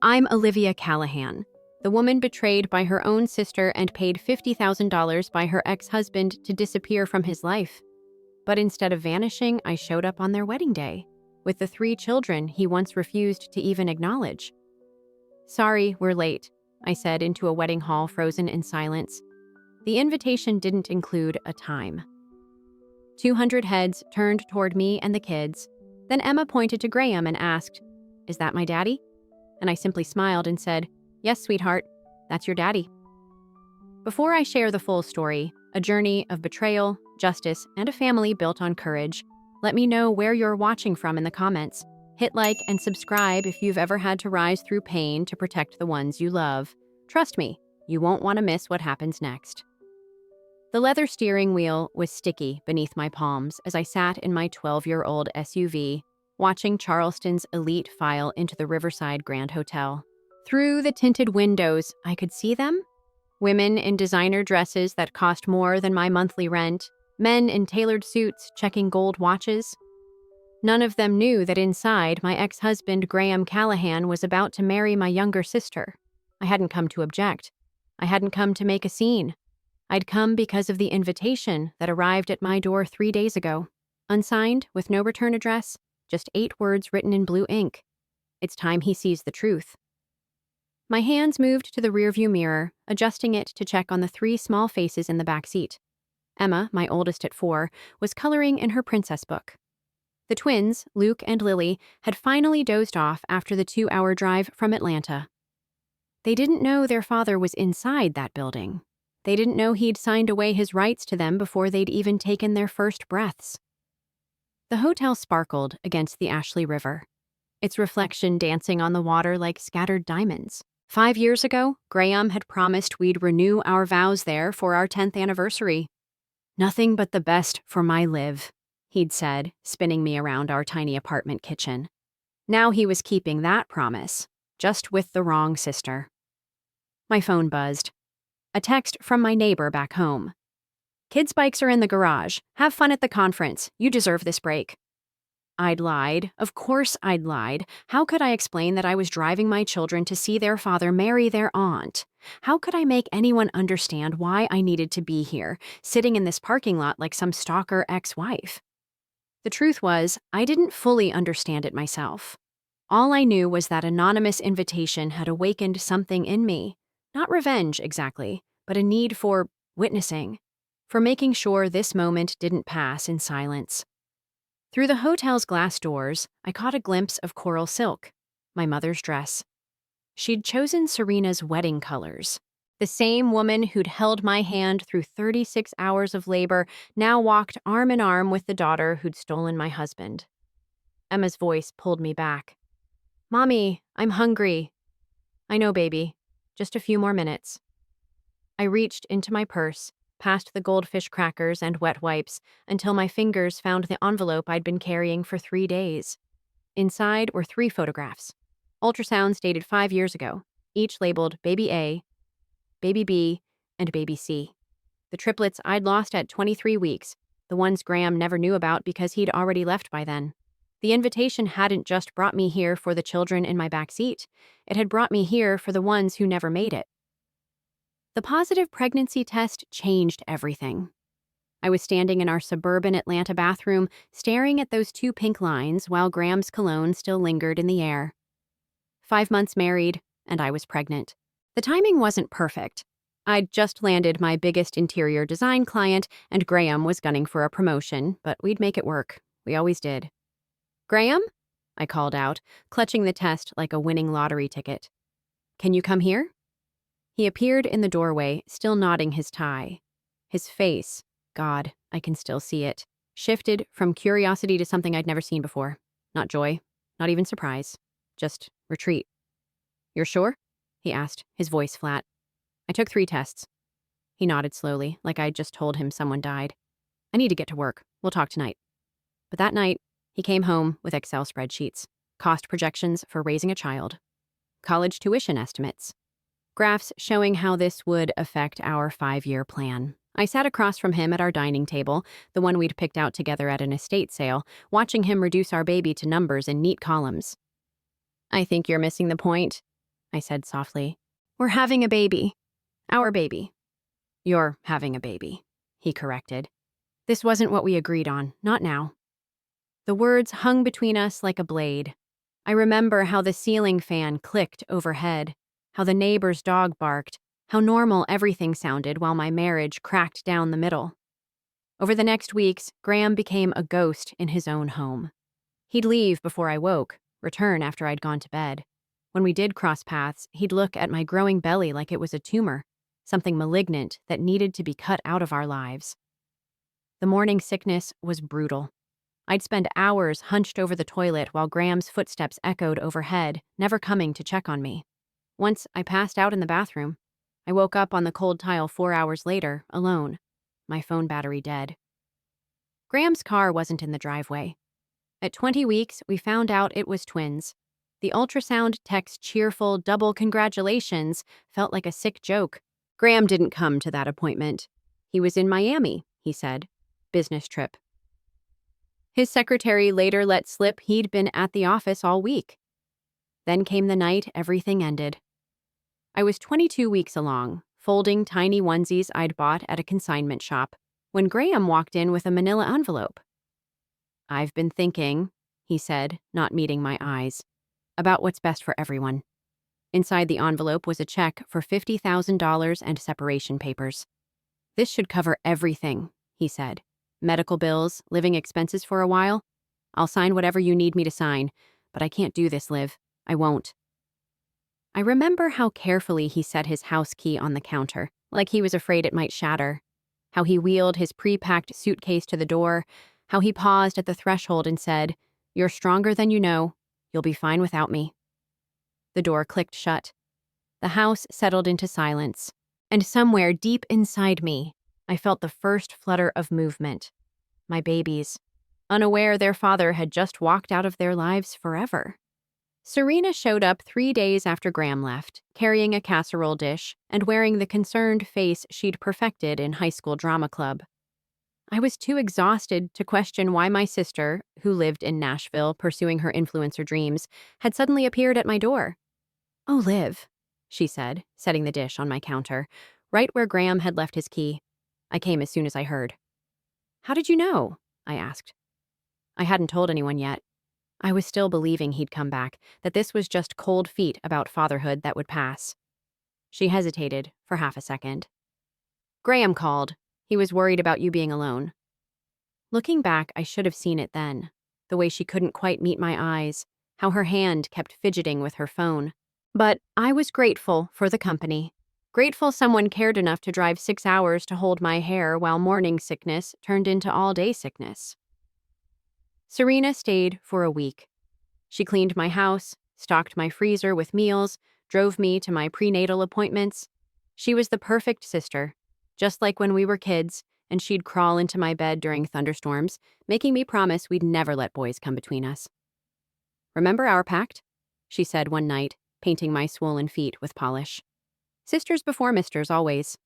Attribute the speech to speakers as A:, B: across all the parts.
A: I'm Olivia Callahan, the woman betrayed by her own sister and paid $50,000 by her ex-husband to disappear from his life. But instead of vanishing, I showed up on their wedding day, with the 3 children he once refused to even acknowledge. "Sorry, we're late," I said into a wedding hall frozen in silence. The invitation didn't include a time. 200 heads turned toward me and the kids. Then Emma pointed to Graham and asked, "Is that my daddy?" And I simply smiled and said, "Yes, sweetheart, that's your daddy." Before I share the full story, a journey of betrayal, justice, and a family built on courage, let me know where you're watching from in the comments. Hit like and subscribe if you've ever had to rise through pain to protect the ones you love. Trust me, you won't want to miss what happens next. The leather steering wheel was sticky beneath my palms as I sat in my 12-year-old SUV, watching Charleston's elite file into the Riverside Grand Hotel. Through the tinted windows, I could see them. Women in designer dresses that cost more than my monthly rent, men in tailored suits checking gold watches. None of them knew that inside, my ex-husband Graham Callahan was about to marry my younger sister. I hadn't come to object. I hadn't come to make a scene. I'd come because of the invitation that arrived at my door 3 days ago. Unsigned, with no return address, just 8 words written in blue ink. It's time he sees the truth. My hands moved to the rearview mirror, adjusting it to check on the 3 small faces in the back seat. Emma, my oldest at 4, was coloring in her princess book. The twins, Luke and Lily, had finally dozed off after the 2-hour drive from Atlanta. They didn't know their father was inside that building. They didn't know he'd signed away his rights to them before they'd even taken their first breaths. The hotel sparkled against the Ashley River, its reflection dancing on the water like scattered diamonds. 5 years ago, Graham had promised we'd renew our vows there for our 10th anniversary. "Nothing but the best for my Liv," he'd said, spinning me around our tiny apartment kitchen. Now he was keeping that promise, just with the wrong sister. My phone buzzed. A text from my neighbor back home. "Kids' bikes are in the garage. Have fun at the conference. You deserve this break." I'd lied. Of course I'd lied. How could I explain that I was driving my children to see their father marry their aunt? How could I make anyone understand why I needed to be here, sitting in this parking lot like some stalker ex-wife? The truth was, I didn't fully understand it myself. All I knew was that anonymous invitation had awakened something in me. Not revenge, exactly, but a need for witnessing, for making sure this moment didn't pass in silence. Through the hotel's glass doors, I caught a glimpse of coral silk, my mother's dress. She'd chosen Serena's wedding colors. The same woman who'd held my hand through 36 hours of labor now walked arm in arm with the daughter who'd stolen my husband. Emma's voice pulled me back. "Mommy, I'm hungry." "I know, baby. Just a few more minutes." I reached into my purse, past the goldfish crackers and wet wipes, until my fingers found the envelope I'd been carrying for 3 days. Inside were 3 photographs. Ultrasounds dated 5 years ago, each labeled Baby A, Baby B, and Baby C. The triplets I'd lost at 23 weeks, the ones Graham never knew about because he'd already left by then. The invitation hadn't just brought me here for the children in my back seat. It had brought me here for the ones who never made it. The positive pregnancy test changed everything. I was standing in our suburban Atlanta bathroom, staring at those 2 pink lines while Graham's cologne still lingered in the air. 5 months married, and I was pregnant. The timing wasn't perfect. I'd just landed my biggest interior design client, and Graham was gunning for a promotion, but we'd make it work. We always did. "Graham?" I called out, clutching the test like a winning lottery ticket. "Can you come here?" He appeared in the doorway, still knotting his tie. His face, God, I can still see it, shifted from curiosity to something I'd never seen before. Not joy, not even surprise, just retreat. "You're sure?" he asked, his voice flat. "I took 3 tests." He nodded slowly, like I'd just told him someone died. "I need to get to work. We'll talk tonight." But that night, he came home with Excel spreadsheets, cost projections for raising a child, college tuition estimates, graphs showing how this would affect our 5-year plan. I sat across from him at our dining table, the one we'd picked out together at an estate sale, watching him reduce our baby to numbers in neat columns. "I think you're missing the point," I said softly. We're having a baby. Our baby. You're having a baby, he corrected. This wasn't what we agreed on, not now. The words hung between us like a blade. I remember how the ceiling fan clicked overhead, how the neighbor's dog barked, how normal everything sounded while my marriage cracked down the middle. Over the next weeks, Graham became a ghost in his own home. He'd leave before I woke, return after I'd gone to bed. When we did cross paths, he'd look at my growing belly like it was a tumor, something malignant that needed to be cut out of our lives. The morning sickness was brutal. I'd spend hours hunched over the toilet while Graham's footsteps echoed overhead, never coming to check on me. Once I passed out in the bathroom. I woke up on the cold tile 4 hours later, alone, my phone battery dead. Graham's car wasn't in the driveway. At 20 weeks, we found out it was twins. The ultrasound tech's cheerful double congratulations felt like a sick joke. Graham didn't come to that appointment. He was in Miami, he said. Business trip. His secretary later let slip he'd been at the office all week. Then came the night everything ended. I was 22 weeks along, folding tiny onesies I'd bought at a consignment shop, when Graham walked in with a manila envelope. I've been thinking, he said, not meeting my eyes, about what's best for everyone. Inside the envelope was a check for $50,000 and separation papers. This should cover everything, he said. Medical bills, living expenses for a while. I'll sign whatever you need me to sign, but I can't do this, Liv. I won't. I remember how carefully he set his house key on the counter, like he was afraid it might shatter. How he wheeled his pre-packed suitcase to the door, how he paused at the threshold and said, "You're stronger than you know. You'll be fine without me." The door clicked shut. The house settled into silence, and somewhere deep inside me, I felt the first flutter of movement. My babies, unaware their father had just walked out of their lives forever. Serena showed up 3 days after Graham left, carrying a casserole dish and wearing the concerned face she'd perfected in high school drama club. I was too exhausted to question why my sister, who lived in Nashville pursuing her influencer dreams, had suddenly appeared at my door. "Oh, Liv," she said, setting the dish on my counter, right where Graham had left his key. I came as soon as I heard. "How did you know?" I asked. I hadn't told anyone yet. I was still believing he'd come back, that this was just cold feet about fatherhood that would pass. She hesitated for half a second. "Graham called. He was worried about you being alone." Looking back, I should have seen it then. The way she couldn't quite meet my eyes, how her hand kept fidgeting with her phone. But I was grateful for the company. Grateful someone cared enough to drive 6 hours to hold my hair while morning sickness turned into all-day sickness. Serena stayed for a week. She cleaned my house, stocked my freezer with meals, drove me to my prenatal appointments. She was the perfect sister, just like when we were kids, and she'd crawl into my bed during thunderstorms, making me promise we'd never let boys come between us. "Remember our pact?" she said one night, painting my swollen feet with polish. "Sisters before misters, always."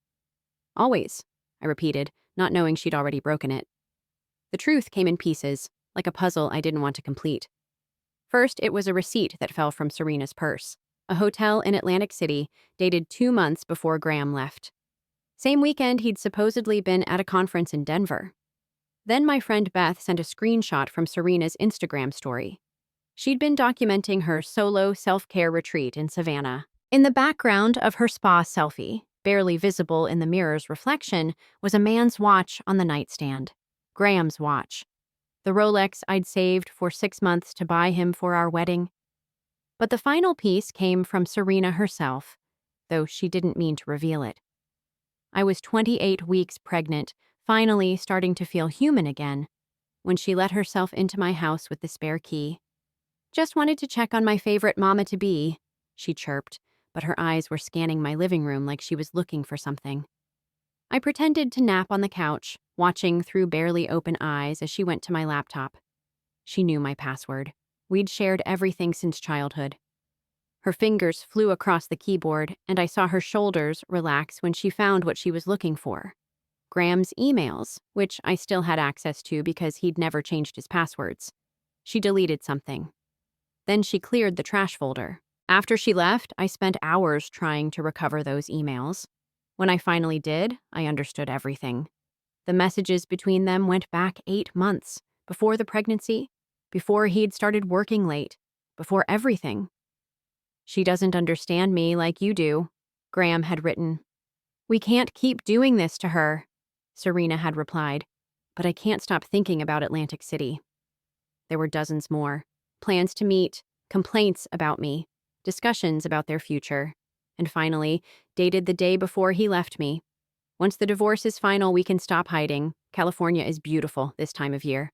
A: "Always," I repeated, not knowing she'd already broken it. The truth came in pieces, like a puzzle I didn't want to complete. First, it was a receipt that fell from Serena's purse, a hotel in Atlantic City, dated 2 months before Graham left. Same weekend he'd supposedly been at a conference in Denver. Then my friend Beth sent a screenshot from Serena's Instagram story. She'd been documenting her solo self-care retreat in Savannah. In the background of her spa selfie, barely visible in the mirror's reflection, was a man's watch on the nightstand. Graham's watch. The Rolex I'd saved for 6 months to buy him for our wedding. But the final piece came from Serena herself, though she didn't mean to reveal it. I was 28 weeks pregnant, finally starting to feel human again, when she let herself into my house with the spare key. "Just wanted to check on my favorite mama-to-be," she chirped, but her eyes were scanning my living room like she was looking for something. I pretended to nap on the couch, watching through barely open eyes as she went to my laptop. She knew my password. We'd shared everything since childhood. Her fingers flew across the keyboard, and I saw her shoulders relax when she found what she was looking for. Graham's emails, which I still had access to because he'd never changed his passwords. She deleted something. Then she cleared the trash folder. After she left, I spent hours trying to recover those emails. When I finally did, I understood everything. The messages between them went back 8 months, before the pregnancy, before he'd started working late, before everything. "She doesn't understand me like you do," Graham had written. "We can't keep doing this to her," Serena had replied. But I can't stop thinking about Atlantic City. There were dozens more. Plans to meet, complaints about me, discussions about their future, and finally, dated the day before he left me. Once the divorce is final, we can stop hiding. California is beautiful this time of year.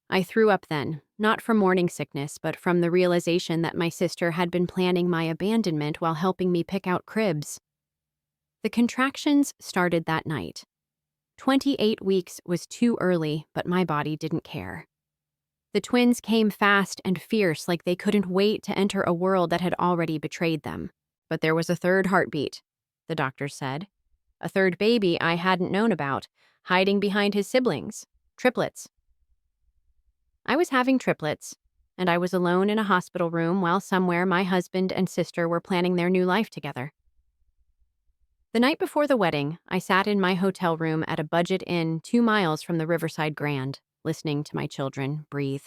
A: I threw up then, not from morning sickness, but from the realization that my sister had been planning my abandonment while helping me pick out cribs. The contractions started that night. 28 weeks was too early, but my body didn't care. The twins came fast and fierce, like they couldn't wait to enter a world that had already betrayed them. But there was a third heartbeat, the doctors said. A third baby I hadn't known about, hiding behind his siblings. Triplets. I was having triplets, and I was alone in a hospital room while somewhere my husband and sister were planning their new life together. The night before the wedding, I sat in my hotel room at a budget inn 2 miles from the Riverside Grand, listening to my children breathe.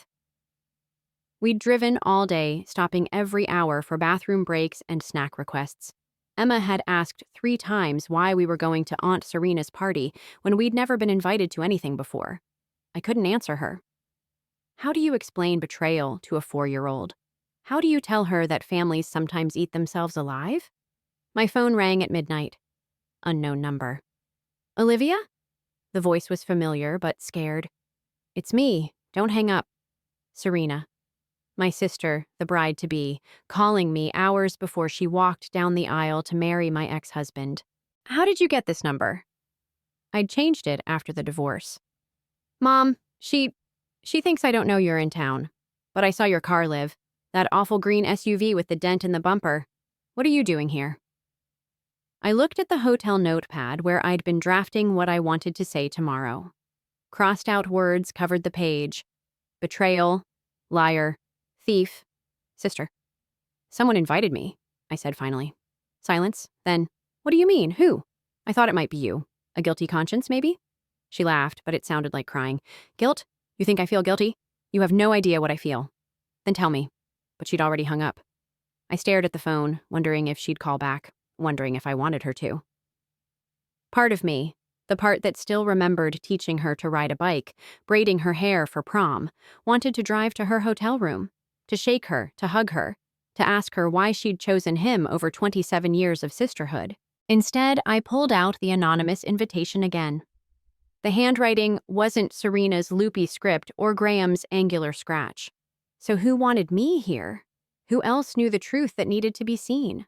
A: We'd driven all day, stopping every hour for bathroom breaks and snack requests. Emma had asked 3 times why we were going to Aunt Serena's party when we'd never been invited to anything before. I couldn't answer her. How do you explain betrayal to a 4-year-old? How do you tell her that families sometimes eat themselves alive? My phone rang at midnight. Unknown number. "Olivia?" The voice was familiar, but scared. "It's me. Don't hang up." Serena. My sister, the bride-to-be, calling me hours before she walked down the aisle to marry my ex-husband. "How did you get this number?" I'd changed it after the divorce. "Mom, she thinks I don't know you're in town. But I saw your car, Liv. That awful green SUV with the dent in the bumper. What are you doing here?" I looked at the hotel notepad where I'd been drafting what I wanted to say tomorrow. Crossed out words covered the page. Betrayal, liar, thief, sister. "Someone invited me," I said finally. Silence. Then, "What do you mean? Who?" "I thought it might be you. A guilty conscience, maybe?" She laughed, but it sounded like crying. "Guilt? You think I feel guilty? You have no idea what I feel." "Then tell me." But she'd already hung up. I stared at the phone, wondering if she'd call back, wondering if I wanted her to. Part of me, the part that still remembered teaching her to ride a bike, braiding her hair for prom, wanted to drive to her hotel room, to shake her, to hug her, to ask her why she'd chosen him over 27 years of sisterhood. Instead, I pulled out the anonymous invitation again. The handwriting wasn't Serena's loopy script or Graham's angular scratch. So who wanted me here? Who else knew the truth that needed to be seen?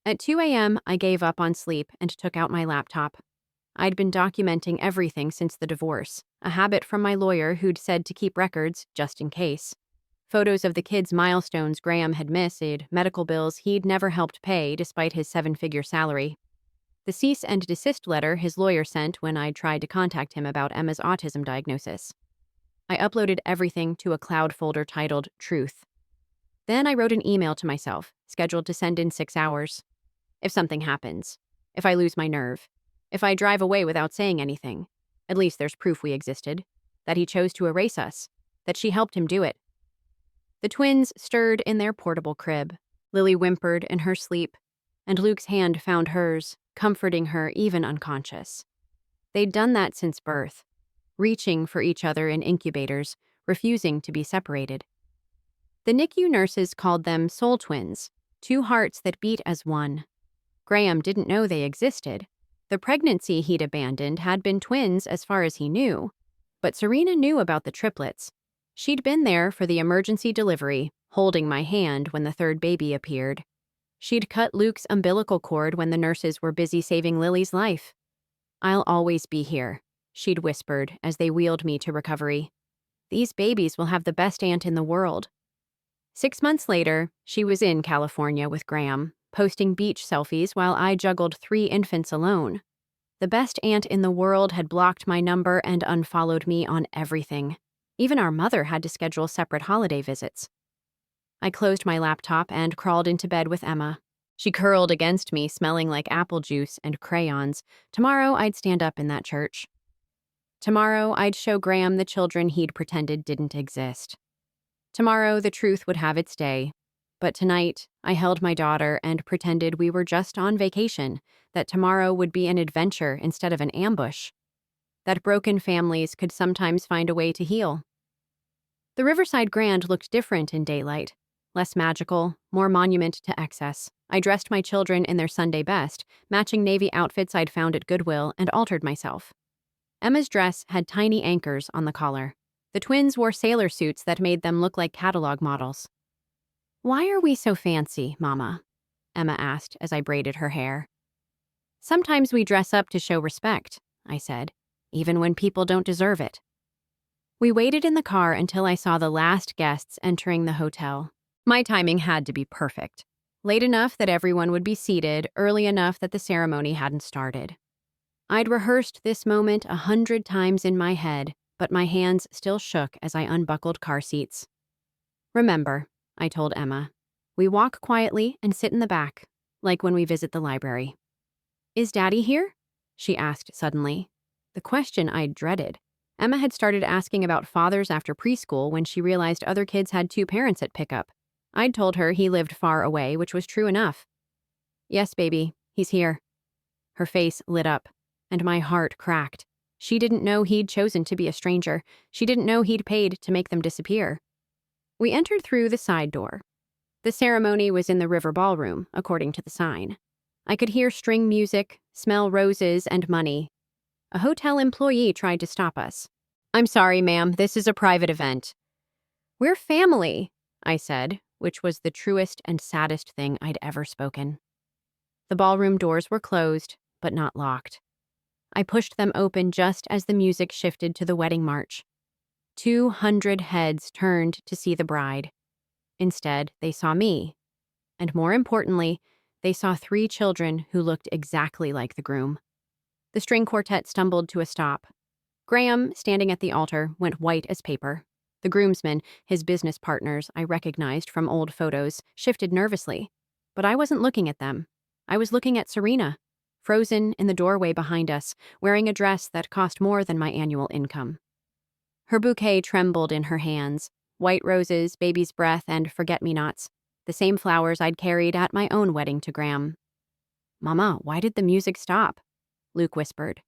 A: At 2 a.m., I gave up on sleep and took out my laptop. I'd been documenting everything since the divorce, a habit from my lawyer who'd said to keep records just in case. Photos of the kids' milestones Graham had missed, medical bills he'd never helped pay despite his 7-figure salary. The cease and desist letter his lawyer sent when I tried to contact him about Emma's autism diagnosis. I uploaded everything to a cloud folder titled Truth. Then I wrote an email to myself, scheduled to send in 6 hours. If something happens, if I lose my nerve, if I drive away without saying anything, at least there's proof we existed, that he chose to erase us, that she helped him do it. The twins stirred in their portable crib. Lily whimpered in her sleep, and Luke's hand found hers, comforting her even unconscious. They'd done that since birth, reaching for each other in incubators, refusing to be separated. The NICU nurses called them soul twins, 2 hearts that beat as one. Graham didn't know they existed. The pregnancy he'd abandoned had been twins as far as he knew. But Serena knew about the triplets. She'd been there for the emergency delivery, holding my hand when the third baby appeared. She'd cut Luke's umbilical cord when the nurses were busy saving Lily's life. "I'll always be here," she'd whispered as they wheeled me to recovery. "These babies will have the best aunt in the world." 6 months later, she was in California with Graham, posting beach selfies while I juggled 3 infants alone. The best aunt in the world had blocked my number and unfollowed me on everything. Even our mother had to schedule separate holiday visits. I closed my laptop and crawled into bed with Emma. She curled against me, smelling like apple juice and crayons. Tomorrow, I'd stand up in that church. Tomorrow, I'd show Graham the children he'd pretended didn't exist. Tomorrow, the truth would have its day. But tonight, I held my daughter and pretended we were just on vacation, that tomorrow would be an adventure instead of an ambush, that broken families could sometimes find a way to heal. The Riverside Grand looked different in daylight, less magical, more monument to excess. I dressed my children in their Sunday best, matching navy outfits I'd found at Goodwill, and altered myself. Emma's dress had tiny anchors on the collar. The twins wore sailor suits that made them look like catalog models. "Why are we so fancy, Mama?" Emma asked as I braided her hair. "Sometimes we dress up to show respect," I said, "even when people don't deserve it." We waited in the car until I saw the last guests entering the hotel. My timing had to be perfect. Late enough that everyone would be seated, early enough that the ceremony hadn't started. I'd rehearsed this moment 100 times in my head, but my hands still shook as I unbuckled car seats. "Remember," I told Emma, "we walk quietly and sit in the back, like when we visit the library." "Is Daddy here?" she asked suddenly. The question I'd dreaded. Emma had started asking about fathers after preschool when she realized other kids had 2 parents at pickup. I'd told her he lived far away, which was true enough. "Yes, baby, he's here." Her face lit up, and my heart cracked. She didn't know he'd chosen to be a stranger. She didn't know he'd paid to make them disappear. We entered through the side door. The ceremony was in the River Ballroom, according to the sign. I could hear string music, smell roses and money. A hotel employee tried to stop us. "I'm sorry, ma'am, this is a private event." "We're family," I said, which was the truest and saddest thing I'd ever spoken. The ballroom doors were closed, but not locked. I pushed them open just as the music shifted to the wedding march. 200 heads turned to see the bride. Instead, they saw me. And more importantly, they saw 3 children who looked exactly like the groom. The string quartet stumbled to a stop. Graham, standing at the altar, went white as paper. The groomsmen, his business partners I recognized from old photos, shifted nervously. But I wasn't looking at them. I was looking at Serena, frozen in the doorway behind us, wearing a dress that cost more than my annual income. Her bouquet trembled in her hands, white roses, baby's breath, and forget-me-nots, the same flowers I'd carried at my own wedding to Graham. "Mama, why did the music stop?" Luke whispered.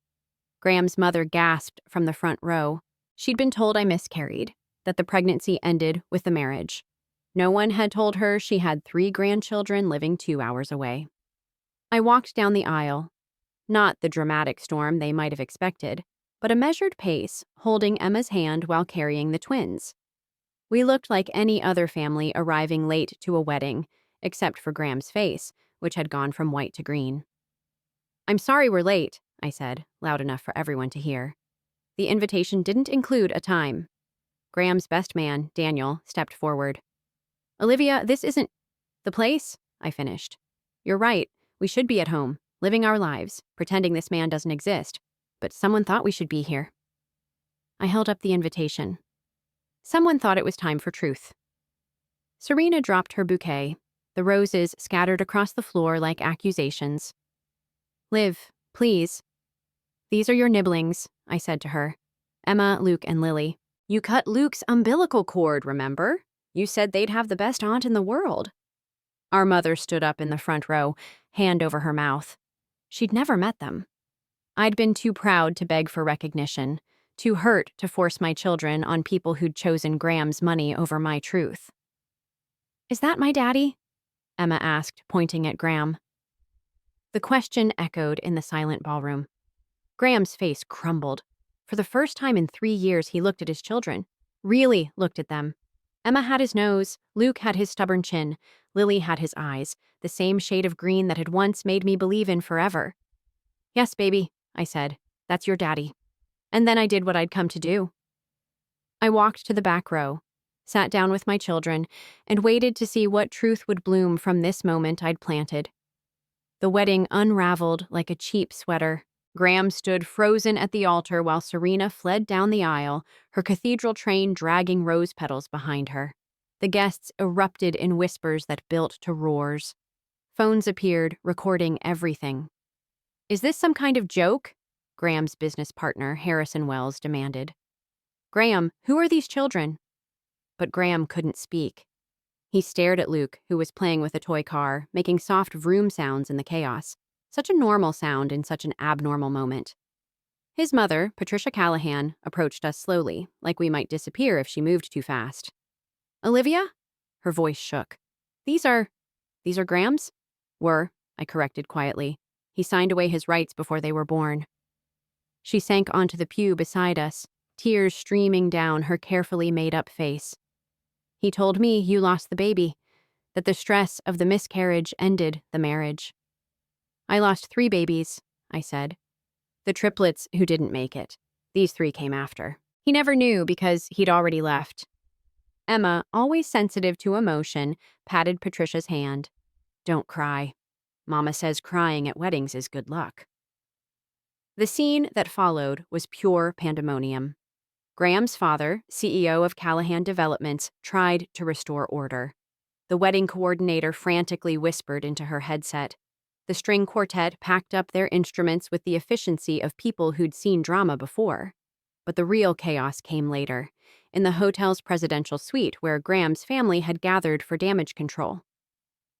A: Graham's mother gasped from the front row. She'd been told I miscarried, that the pregnancy ended with the marriage. No one had told her she had 3 grandchildren living 2 hours away. I walked down the aisle. Not the dramatic storm they might have expected, but a measured pace, holding Emma's hand while carrying the twins. We looked like any other family arriving late to a wedding, except for Graham's face, which had gone from white to green. "I'm sorry we're late," I said, loud enough for everyone to hear. The invitation didn't include a time. Graham's best man, Daniel, stepped forward. "Olivia, this isn't the place," I finished. "You're right. We should be at home, living our lives, pretending this man doesn't exist. But someone thought we should be here." I held up the invitation. Someone thought it was time for truth. Serena dropped her bouquet. The roses scattered across the floor like accusations. "Liv, please." "These are your nibblings," I said to her. "Emma, Luke, and Lily. You cut Luke's umbilical cord, remember? You said they'd have the best aunt in the world." Our mother stood up in the front row, hand over her mouth. She'd never met them. I'd been too proud to beg for recognition, too hurt to force my children on people who'd chosen Graham's money over my truth. "Is that my daddy?" Emma asked, pointing at Graham. The question echoed in the silent ballroom. Graham's face crumbled. For the first time in 3 years, he looked at his children. Really looked at them. Emma had his nose, Luke had his stubborn chin, Lily had his eyes, the same shade of green that had once made me believe in forever. "Yes, baby," I said. "That's your daddy." And then I did what I'd come to do. I walked to the back row, sat down with my children, and waited to see what truth would bloom from this moment I'd planted. The wedding unraveled like a cheap sweater. Graham stood frozen at the altar while Serena fled down the aisle, her cathedral train dragging rose petals behind her. The guests erupted in whispers that built to roars. Phones appeared, recording everything. "Is this some kind of joke?" Graham's business partner, Harrison Wells, demanded. "Graham, who are these children?" But Graham couldn't speak. He stared at Luke, who was playing with a toy car, making soft vroom sounds in the chaos. Such a normal sound in such an abnormal moment. His mother, Patricia Callahan, approached us slowly, like we might disappear if she moved too fast. "Olivia?" Her voice shook. These are Graham's?" "Were," I corrected quietly. "He signed away his rights before they were born." She sank onto the pew beside us, tears streaming down her carefully made-up face. "He told me you lost the baby, that the stress of the miscarriage ended the marriage." "I lost 3 babies," I said. "The triplets who didn't make it. These 3 came after." He never knew because he'd already left. Emma, always sensitive to emotion, patted Patricia's hand. "Don't cry. Mama says crying at weddings is good luck." The scene that followed was pure pandemonium. Graham's father, CEO of Callahan Developments, tried to restore order. The wedding coordinator frantically whispered into her headset. The string quartet packed up their instruments with the efficiency of people who'd seen drama before. But the real chaos came later, in the hotel's presidential suite where Graham's family had gathered for damage control.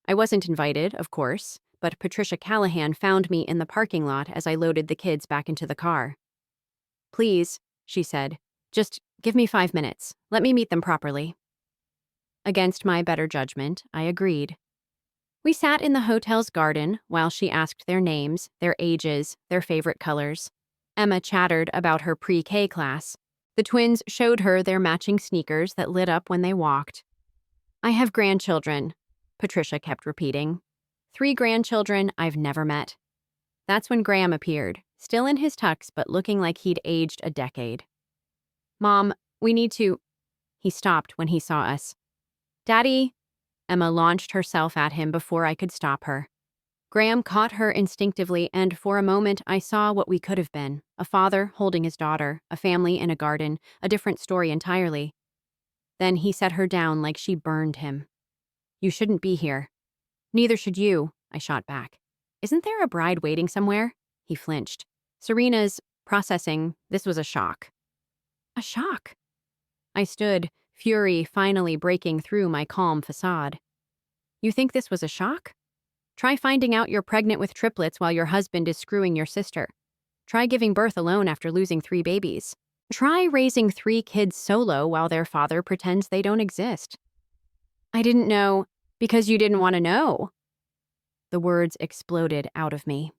A: I wasn't invited, of course, but Patricia Callahan found me in the parking lot as I loaded the kids back into the car. "Please," she said, "just give me 5 minutes. Let me meet them properly." Against my better judgment, I agreed. We sat in the hotel's garden while she asked their names, their ages, their favorite colors. Emma chattered about her pre-K class. The twins showed her their matching sneakers that lit up when they walked. "I have grandchildren," Patricia kept repeating. 3 grandchildren I've never met. That's when Graham appeared, still in his tux but looking like he'd aged a decade. "Mom, we need to—" He stopped when he saw us. "Daddy!" Emma launched herself at him before I could stop her. Graham caught her instinctively, and for a moment I saw what we could have been: a father holding his daughter, a family in a garden, a different story entirely. Then he set her down like she burned him. "You shouldn't be here." "Neither should you," I shot back. "Isn't there a bride waiting somewhere?" He flinched. "Serena's processing. This was a shock." "A shock?" I stood, fury finally breaking through my calm facade. "You think this was a shock? Try finding out you're pregnant with triplets while your husband is screwing your sister. Try giving birth alone after losing 3 babies. Try raising 3 kids solo while their father pretends they don't exist." "I didn't know, because you didn't want to know." The words exploded out of me.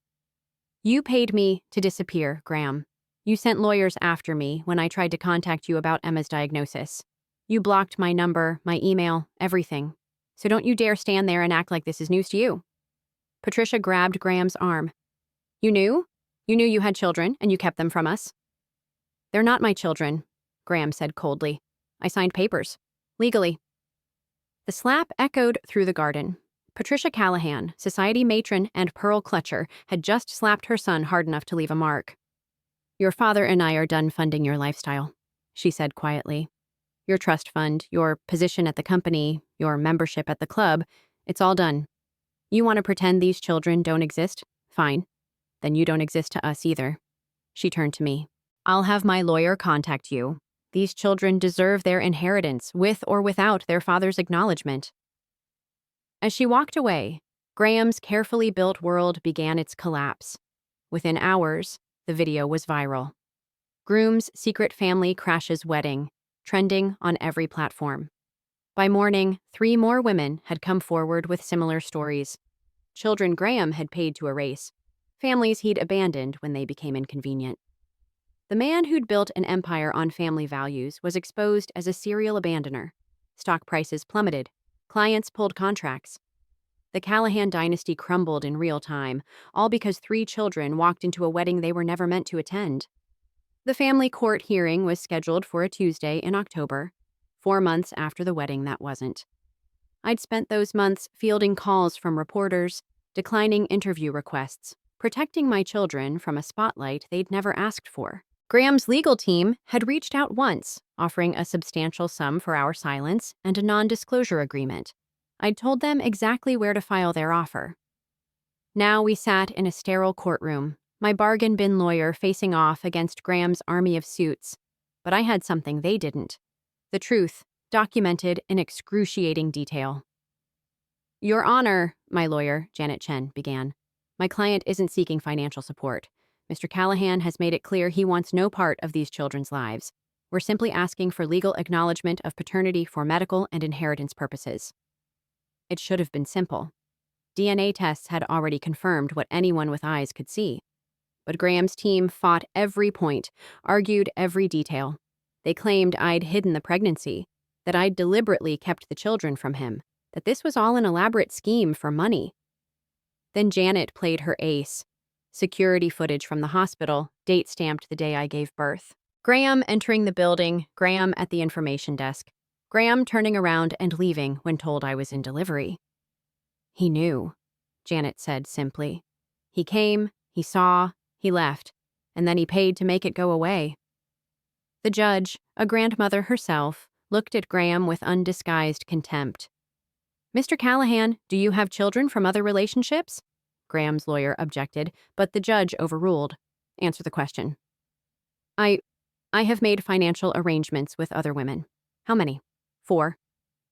A: "You paid me to disappear, Graham. You sent lawyers after me when I tried to contact you about Emma's diagnosis. You blocked my number, my email, everything. So don't you dare stand there and act like this is news to you." Patricia grabbed Graham's arm. "You knew? You knew you had children, and you kept them from us?" "They're not my children," Graham said coldly. "I signed papers. Legally." The slap echoed through the garden. Patricia Callahan, society matron and pearl clutcher, had just slapped her son hard enough to leave a mark. "Your father and I are done funding your lifestyle," she said quietly. "Your trust fund, your position at the company, your membership at the club, it's all done. You want to pretend these children don't exist? Fine. Then you don't exist to us either." She turned to me. "I'll have my lawyer contact you. These children deserve their inheritance, with or without their father's acknowledgement." As she walked away, Graham's carefully built world began its collapse. Within hours, the video was viral. Groom's secret family crashes wedding, trending on every platform. By morning, 3 more women had come forward with similar stories. Children Graham had paid to erase, families he'd abandoned when they became inconvenient. The man who'd built an empire on family values was exposed as a serial abandoner. Stock prices plummeted. Clients pulled contracts. The Callahan dynasty crumbled in real time, all because 3 children walked into a wedding they were never meant to attend. The family court hearing was scheduled for a Tuesday in October, 4 months after the wedding that wasn't. I'd spent those months fielding calls from reporters, declining interview requests, protecting my children from a spotlight they'd never asked for. Graham's legal team had reached out once, offering a substantial sum for our silence and a non-disclosure agreement. I'd told them exactly where to file their offer. Now we sat in a sterile courtroom, my bargain bin lawyer facing off against Graham's army of suits. But I had something they didn't. The truth, documented in excruciating detail. Your Honor, my lawyer, Janet Chen, began. My client isn't seeking financial support. Mr. Callahan has made it clear he wants no part of these children's lives. We're simply asking for legal acknowledgement of paternity for medical and inheritance purposes. It should have been simple. DNA tests had already confirmed what anyone with eyes could see. But Graham's team fought every point, argued every detail. They claimed I'd hidden the pregnancy, that I'd deliberately kept the children from him, that this was all an elaborate scheme for money. Then Janet played her ace. Security footage from the hospital, date stamped the day I gave birth. Graham entering the building, Graham at the information desk, Graham turning around and leaving when told I was in delivery. He knew, Janet said simply. He came, he saw, he left, and then he paid to make it go away. The judge, a grandmother herself, looked at Graham with undisguised contempt. Mr. Callahan, do you have children from other relationships? Graham's lawyer objected, but the judge overruled. Answer the question. I have made financial arrangements with other women. How many? 4.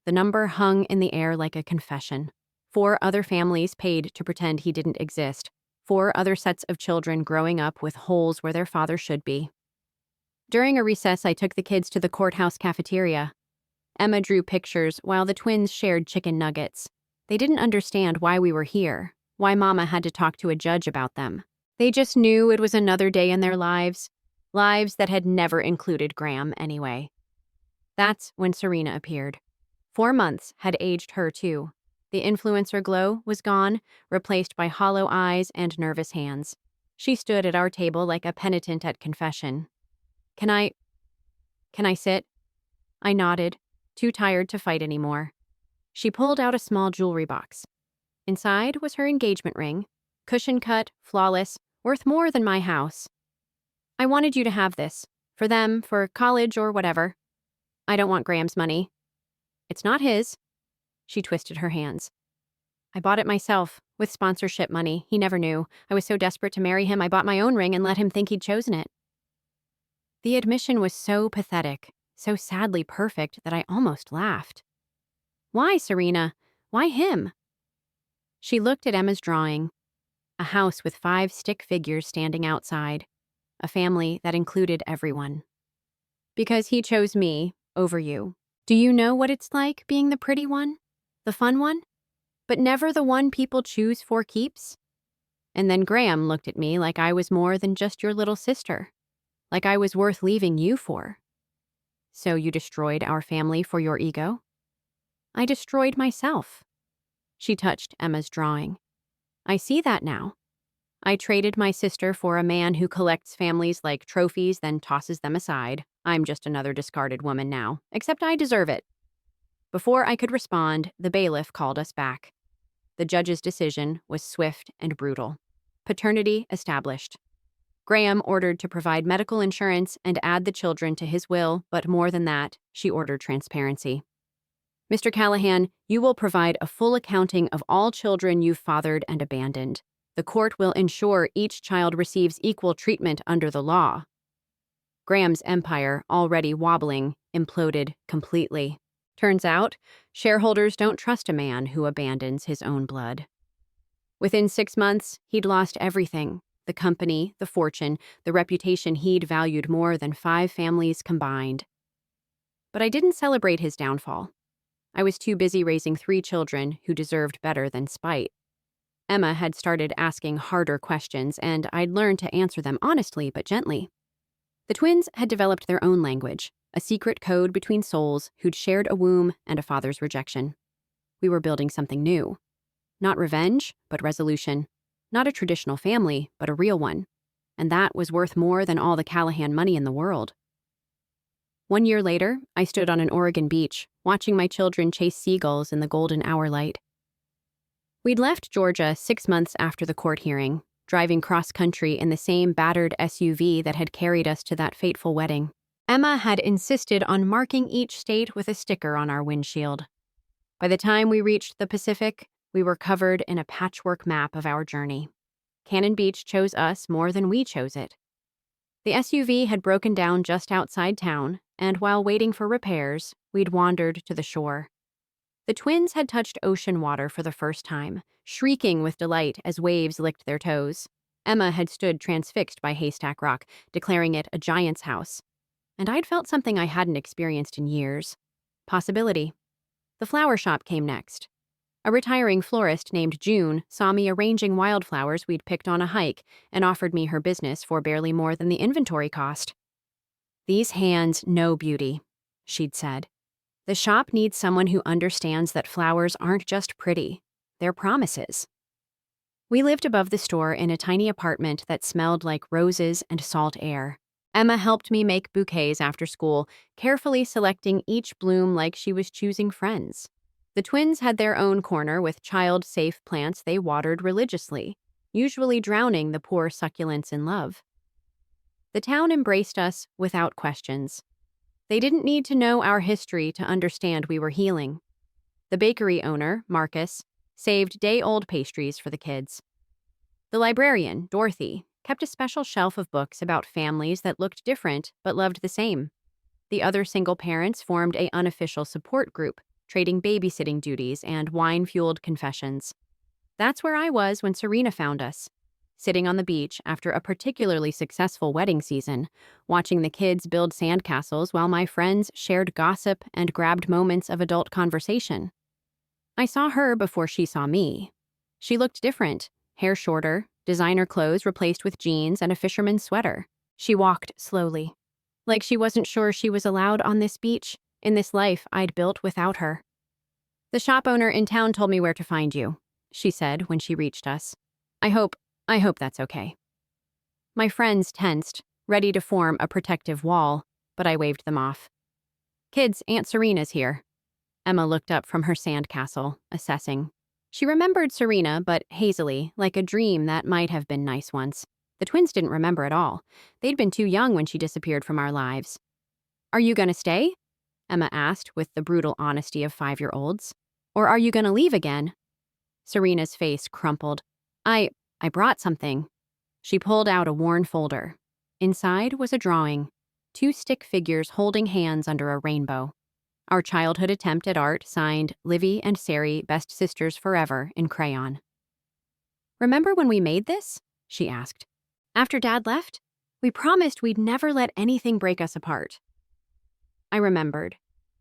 A: The number hung in the air like a confession. 4 other families paid to pretend he didn't exist. 4 other sets of children growing up with holes where their father should be. During a recess, I took the kids to the courthouse cafeteria. Emma drew pictures while the twins shared chicken nuggets. They didn't understand why we were here, why Mama had to talk to a judge about them. They just knew it was another day in their lives that had never included Graham anyway. That's when Serena appeared. 4 months had aged her too. The influencer glow was gone, replaced by hollow eyes and nervous hands. She stood at our table like a penitent at confession. Can I sit? I nodded, too tired to fight anymore. She pulled out a small jewelry box. Inside was her engagement ring, cushion cut, flawless, worth more than my house. I wanted you to have this, for them, for college or whatever. I don't want Graham's money. It's not his. She twisted her hands. I bought it myself, with sponsorship money. He never knew. I was so desperate to marry him, I bought my own ring and let him think he'd chosen it. The admission was so pathetic, so sadly perfect that I almost laughed. Why, Serena? Why him? She looked at Emma's drawing. A house with 5 stick figures standing outside. A family that included everyone. Because he chose me over you. Do you know what it's like being the pretty one? The fun one? But never the one people choose for keeps? And then Graham looked at me like I was more than just your little sister. Like I was worth leaving you for. So you destroyed our family for your ego? I destroyed myself. She touched Emma's drawing. I see that now. I traded my sister for a man who collects families like trophies, then tosses them aside. I'm just another discarded woman now, except I deserve it. Before I could respond, the bailiff called us back. The judge's decision was swift and brutal. Paternity established. Graham ordered to provide medical insurance and add the children to his will, but more than that, she ordered transparency. Mr. Callahan, you will provide a full accounting of all children you've fathered and abandoned. The court will ensure each child receives equal treatment under the law. Graham's empire, already wobbling, imploded completely. Turns out, shareholders don't trust a man who abandons his own blood. Within 6 months, he'd lost everything. The company, the fortune, the reputation he'd valued more than 5 families combined. But I didn't celebrate his downfall. I was too busy raising 3 children who deserved better than spite. Emma had started asking harder questions, and I'd learned to answer them honestly but gently. The twins had developed their own language, a secret code between souls who'd shared a womb and a father's rejection. We were building something new. Not revenge, but resolution. Not a traditional family, but a real one. And that was worth more than all the Callahan money in the world. 1 year later, I stood on an Oregon beach, watching my children chase seagulls in the golden hour light. We'd left Georgia 6 months after the court hearing. driving cross-country in the same battered SUV that had carried us to that fateful wedding. Emma had insisted on marking each state with a sticker on our windshield. By the time we reached the Pacific, we were covered in a patchwork map of our journey. Cannon Beach chose us more than we chose it. The SUV had broken down just outside town, and while waiting for repairs, we'd wandered to the shore. The twins had touched ocean water for the first time, shrieking with delight as waves licked their toes. Emma had stood transfixed by Haystack Rock, declaring it a giant's house. And I'd felt something I hadn't experienced in years. Possibility. The flower shop came next. A retiring florist named June saw me arranging wildflowers we'd picked on a hike and offered me her business for barely more than the inventory cost. "These hands know beauty," she'd said. "The shop needs someone who understands that flowers aren't just pretty, they're promises." We lived above the store in a tiny apartment that smelled like roses and salt air. Emma helped me make bouquets after school, carefully selecting each bloom like she was choosing friends. The twins had their own corner with child-safe plants they watered religiously, usually drowning the poor succulents in love. The town embraced us without questions. They didn't need to know our history to understand we were healing. The bakery owner, Marcus, saved day-old pastries for the kids. The librarian, Dorothy, kept a special shelf of books about families that looked different but loved the same. The other single parents formed an unofficial support group, trading babysitting duties and wine-fueled confessions. That's where I was when Serena found us, sitting on the beach after a particularly successful wedding season, watching the kids build sandcastles while my friends shared gossip and grabbed moments of adult conversation. I saw her before she saw me. She looked different, hair shorter, designer clothes replaced with jeans and a fisherman's sweater. She walked slowly, like she wasn't sure she was allowed on this beach, in this life I'd built without her. "The shop owner in town told me where to find you," she said when she reached us. I hope that's okay." My friends tensed, ready to form a protective wall, but I waved them off. "Kids, Aunt Serena's here." Emma looked up from her sandcastle, assessing. She remembered Serena, but hazily, like a dream that might have been nice once. The twins didn't remember at all. They'd been too young when she disappeared from our lives. "Are you gonna stay?" Emma asked with the brutal honesty of 5-year-olds. "Or are you gonna leave again?" Serena's face crumpled. I brought something." She pulled out a worn folder. Inside was a drawing. 2 stick figures holding hands under a rainbow. Our childhood attempt at art signed Livy and Sari, best sisters forever, in crayon. "Remember when we made this?" she asked. "After Dad left? We promised we'd never let anything break us apart." I remembered.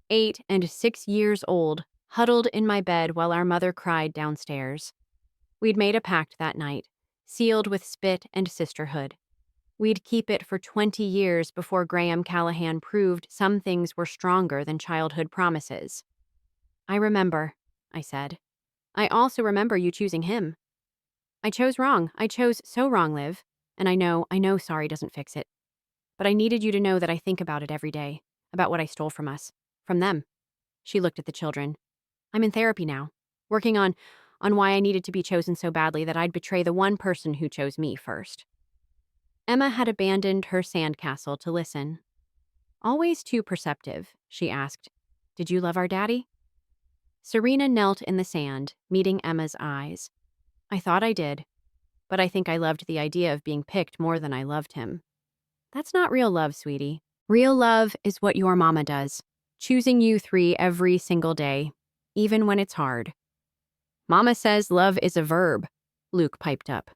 A: 8 and 6 years old, huddled in my bed while our mother cried downstairs. We'd made a pact that night, sealed with spit and sisterhood. We'd keep it for 20 years before Graham Callahan proved some things were stronger than childhood promises. "I remember," I said. "I also remember you choosing him." "I chose wrong. I chose so wrong, Liv. And I know sorry doesn't fix it. But I needed you to know that I think about it every day, about what I stole from us, from them." She looked at the children. "I'm in therapy now, working on why I needed to be chosen so badly that I'd betray the one person who chose me first." Emma had abandoned her sandcastle to listen. "Always too perceptive," she asked. "Did you love our daddy?" Serena knelt in the sand, meeting Emma's eyes. "I thought I did, but I think I loved the idea of being picked more than I loved him." "That's not real love, sweetie. Real love is what your mama does, choosing you 3 every single day, even when it's hard." "Mama says love is a verb," Luke piped up.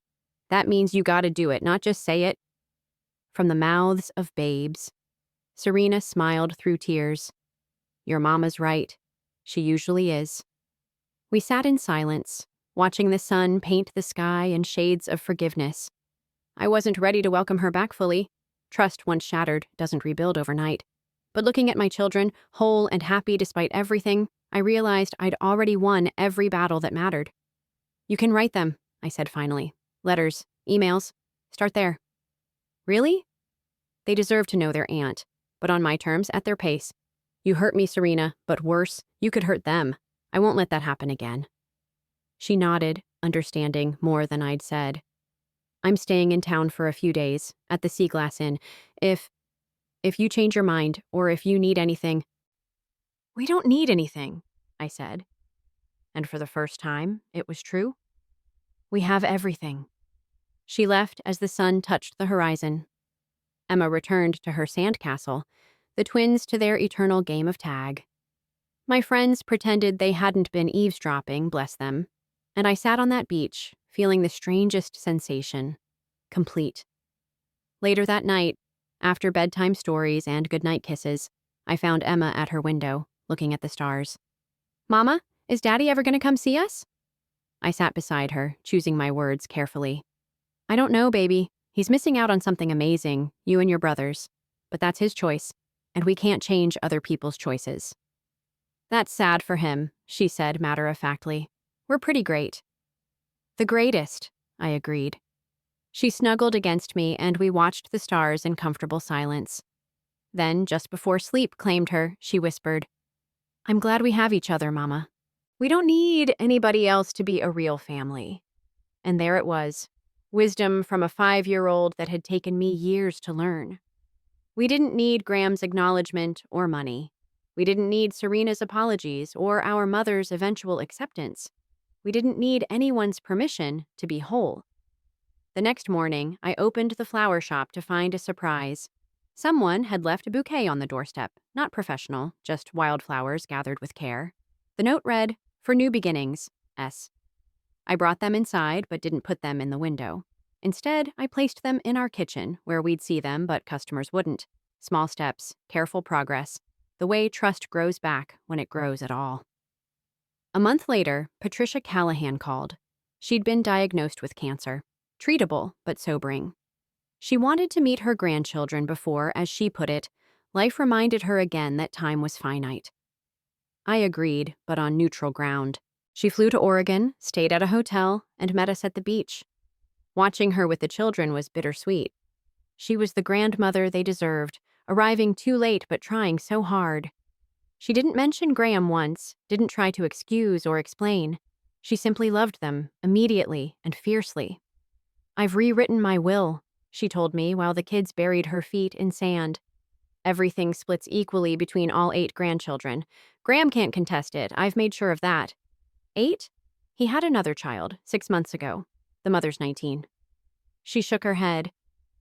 A: "That means you gotta do it, not just say it." From the mouths of babes. Serena smiled through tears. "Your mama's right. She usually is." We sat in silence, watching the sun paint the sky in shades of forgiveness. I wasn't ready to welcome her back fully. Trust once shattered doesn't rebuild overnight. But looking at my children, whole and happy despite everything, I realized I'd already won every battle that mattered. "You can write them," I said finally. "Letters, emails. Start there." "Really?" "They deserve to know their aunt, but on my terms, at their pace. You hurt me, Serena, but worse, you could hurt them. I won't let that happen again." She nodded, understanding more than I'd said. I'm staying in town for a few days at the Sea Glass Inn. If if you change your mind or if you need anything." "We don't need anything," I said. And for the first time, it was true. We have everything. She left as the sun touched the horizon. Emma returned to her sandcastle, the twins to their eternal game of tag. My friends pretended they hadn't been eavesdropping, bless them, and I sat on that beach, feeling the strangest sensation. Complete. Later that night, after bedtime stories and goodnight kisses, I found Emma at her window, looking at the stars. "Mama, is Daddy ever going to come see us?" I sat beside her, choosing my words carefully. "I don't know, baby. He's missing out on something amazing, you and your brothers. But that's his choice, and we can't change other people's choices." "That's sad for him," she said matter-of-factly. "We're pretty great." "The greatest," I agreed. She snuggled against me, and we watched the stars in comfortable silence. Then, just before sleep claimed her, she whispered, "I'm glad we have each other, Mama. We don't need anybody else to be a real family." And there it was, wisdom from a 5-year-old that had taken me years to learn. We didn't need Graham's acknowledgement or money. We didn't need Serena's apologies or our mother's eventual acceptance. We didn't need anyone's permission to be whole. The next morning, I opened the flower shop to find a surprise. Someone had left a bouquet on the doorstep, not professional, just wildflowers gathered with care. The note read, "For new beginnings, S." I brought them inside but didn't put them in the window. Instead, I placed them in our kitchen, where we'd see them but customers wouldn't. Small steps, careful progress, the way trust grows back when it grows at all. A month later, Patricia Callahan called. She'd been diagnosed with cancer. Treatable, but sobering. She wanted to meet her grandchildren before, as she put it, life reminded her again that time was finite. I agreed, but on neutral ground. She flew to Oregon, stayed at a hotel, and met us at the beach. Watching her with the children was bittersweet. She was the grandmother they deserved, arriving too late but trying so hard. She didn't mention Graham once, didn't try to excuse or explain. She simply loved them, immediately and fiercely. "I've rewritten my will," she told me while the kids buried her feet in sand. "Everything splits equally between all 8 grandchildren. Graham can't contest it, I've made sure of that." 8? He had another child, 6 months ago. The mother's 19. She shook her head.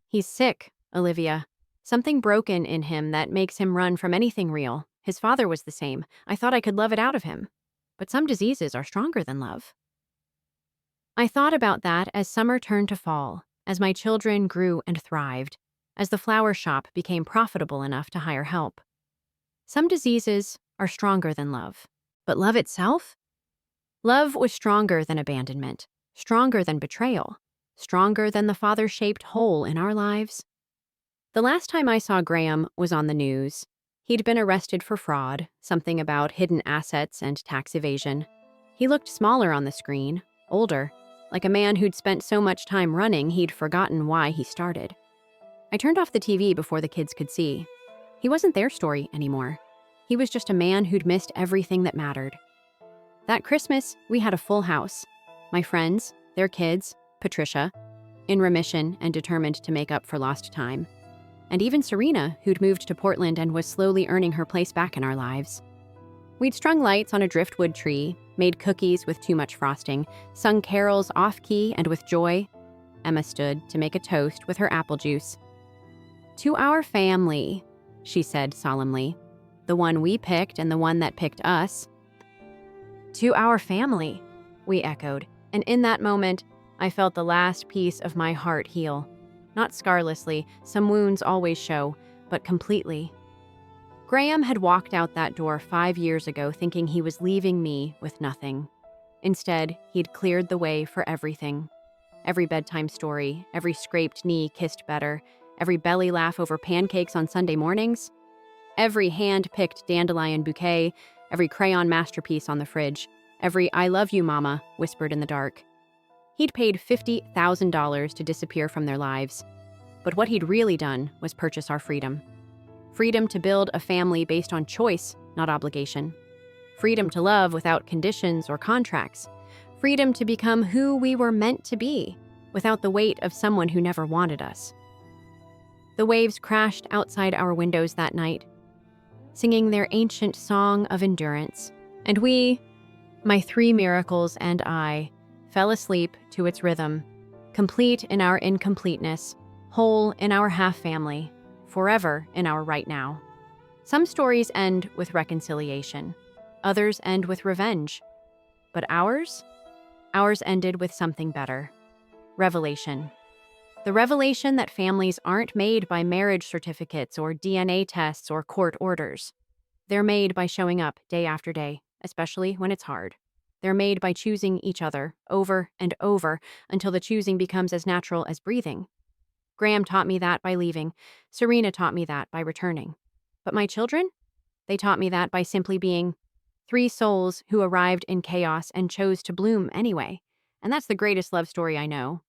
A: "He's sick, Olivia. Something broken in him that makes him run from anything real. His father was the same. I thought I could love it out of him. But some diseases are stronger than love." I thought about that as summer turned to fall, as my children grew and thrived, as the flower shop became profitable enough to hire help. Some diseases are stronger than love. But love itself? Love was stronger than abandonment, stronger than betrayal, stronger than the father-shaped hole in our lives. The last time I saw Graham was on the news. He'd been arrested for fraud, something about hidden assets and tax evasion. He looked smaller on the screen, older, like a man who'd spent so much time running he'd forgotten why he started. I turned off the TV before the kids could see. He wasn't their story anymore. He was just a man who'd missed everything that mattered. That Christmas, we had a full house. My friends, their kids, Patricia, in remission and determined to make up for lost time. And even Serena, who'd moved to Portland and was slowly earning her place back in our lives. We'd strung lights on a driftwood tree, made cookies with too much frosting, sung carols off-key and with joy. Emma stood to make a toast with her apple juice. "To our family," she said solemnly. "The one we picked and the one that picked us." "To our family," we echoed, and in that moment, I felt the last piece of my heart heal. Not scarlessly, some wounds always show, but completely. Graham had walked out that door 5 years ago thinking he was leaving me with nothing. Instead, he'd cleared the way for everything. Every bedtime story, every scraped knee kissed better, every belly laugh over pancakes on Sunday mornings, every hand-picked dandelion bouquet, every crayon masterpiece on the fridge, every "I love you, Mama" whispered in the dark. He'd paid $50,000 to disappear from their lives. But what he'd really done was purchase our freedom. Freedom to build a family based on choice, not obligation. Freedom to love without conditions or contracts. Freedom to become who we were meant to be. without the weight of someone who never wanted us. The waves crashed outside our windows that night, singing their ancient song of endurance, and we, my three miracles and I, fell asleep to its rhythm, complete in our incompleteness, whole in our half-family, forever in our right now. Some stories end with reconciliation. Others end with revenge. But ours? Ours ended with something better. Revelation. The revelation that families aren't made by marriage certificates or DNA tests or court orders. They're made by showing up day after day, especially when it's hard. They're made by choosing each other over and over until the choosing becomes as natural as breathing. Graham taught me that by leaving. Serena taught me that by returning. But my children? They taught me that by simply being three souls who arrived in chaos and chose to bloom anyway. And that's the greatest love story I know.